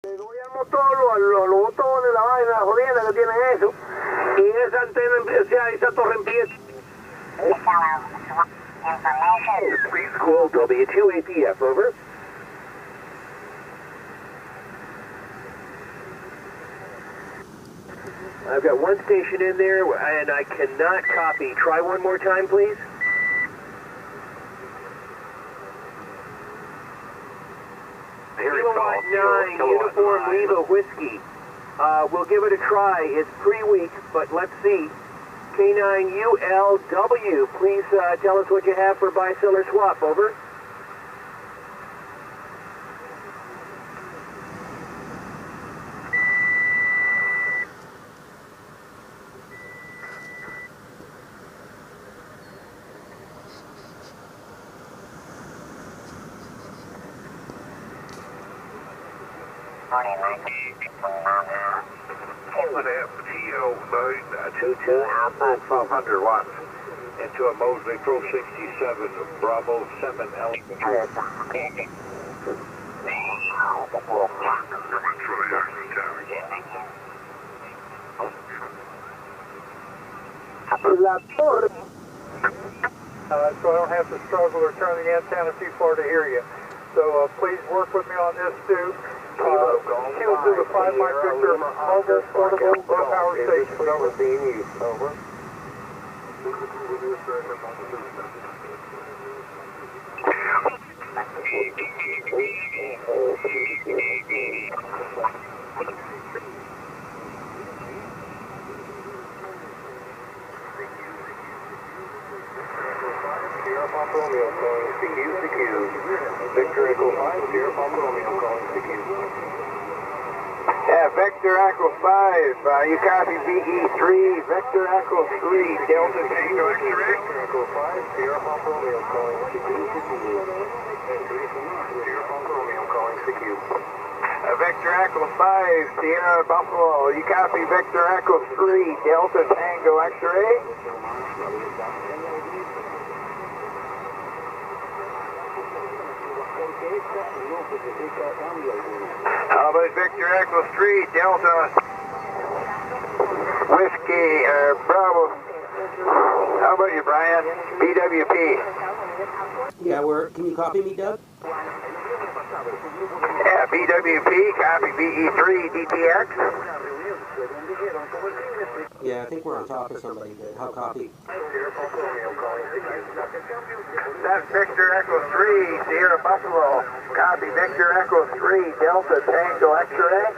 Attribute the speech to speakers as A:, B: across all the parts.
A: Degollamos todos los botones, la vaina, la jodienda que tienen eso. Y esa antena empieza, esa torre empieza.
B: Preschool W2APF, over. I've got one station in there, and I cannot copy. Try one more time, please. Kilowatt 9, Uniform Lima Whiskey. We'll give it a try. It's pre-week, but let's see. K9ULW, please tell us what you have for buy-seller swap, over.
C: FL 1200 watts into a Mosley Pro 67 Bravo 7 L.
A: La torre.
D: So I don't have to struggle or turn the antenna too far to hear you. So please work with me on this too. Q to the 5 Mike Victor mobile portable low power station.
A: Over being used. Over.
C: Romeo calling CQ. Victor Echo 5, Sierra Papa Romeo calling CQ.
E: Yeah, Vector Echo 5, you copy VE3, Vector Echo 3, Delta Tango X-ray.
C: Victor Echo 5, Sierra Papa Romeo calling CQ. Sierra Papa Romeo calling CQ.
E: Vector Echo 5, Sierra Buffalo, you copy Vector Echo 3, Delta Tango X-ray. How about Victor Echo 3, Delta Whiskey, Bravo. How about you, Brian? BWP.
F: Yeah, can you copy me, Doug?
E: Yeah, BWP, copy VE3DTX.
F: Yeah, I think we're on top of somebody, but how copy?
E: That's Victor Echo 3, Sierra Buffalo. Copy Victor Echo 3, Delta Tango X-ray.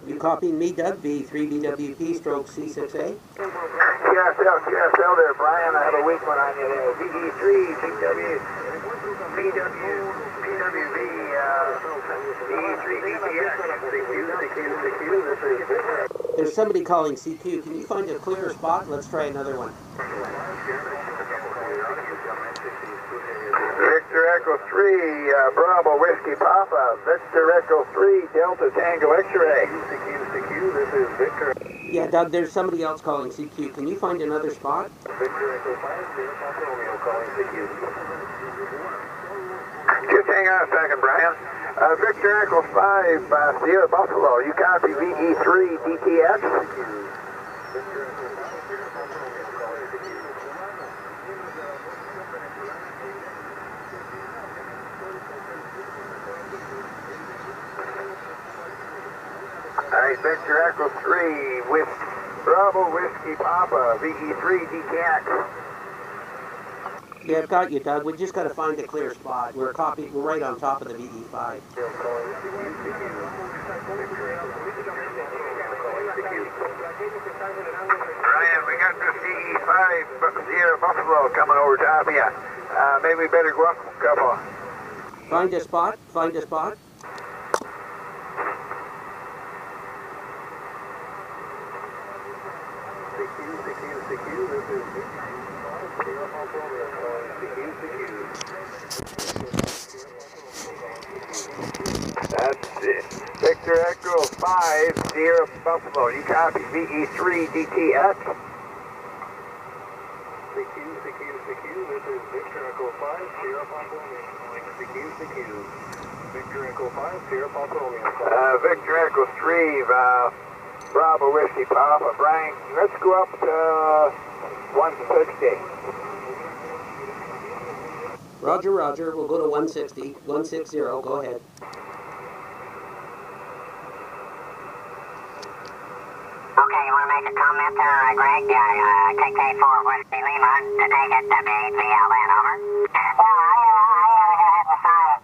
F: You copying me, Doug? VE3BWP stroke C6A?
E: QSL there, Brian. I have a weak one on you there. VE3BWP, VE3DTX.
F: There's somebody calling CQ. Can you find a clearer spot? Let's try another one.
E: Victor Echo 3, Bravo Whiskey Papa. Victor Echo 3, Delta Tango X-ray.
C: This is Victor.
F: Yeah, Doug, there's somebody else calling CQ. Can you find another spot?
C: Victor Echo 5, Sierra Papa Romeo calling CQ.
E: Just hang on a second, Brian. Victor Echo 5, Sierra Buffalo. You copy VE3DTX? Alright, Victor Echo 3 with Bravo Whiskey Papa, VE3DTX.
F: Yeah, I've got you, Doug. We just got to find a clear spot. We're right on top of the VE5.
E: Brian, we got this VE5 Sierra Buffalo coming over top of you. Maybe we better go up a couple.
F: Find a spot. Find a spot.
E: That's it. Victor Echo 5, Sierra Buffalo. You copy VE3DTX?
C: CQ, this is Victor Echo 5, Sierra Buffalo. Victor Echo 5, Sierra Papa Romeo. Victor Echo 3, Bravo Whiskey Papa. Brian, let's go up to 160.
F: Roger, Roger. We'll go to 160. 160. Go ahead.
G: Okay, you want to make a comment there, Greg? KK4 Whiskey Lima to take it to VLN, over. Well, I gotta go ahead and sign it.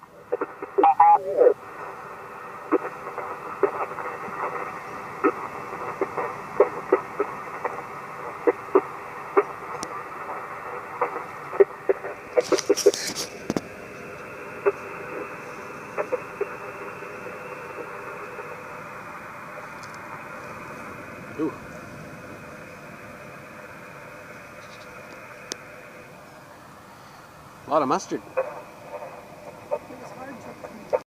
F: Ooh. A lot of mustard.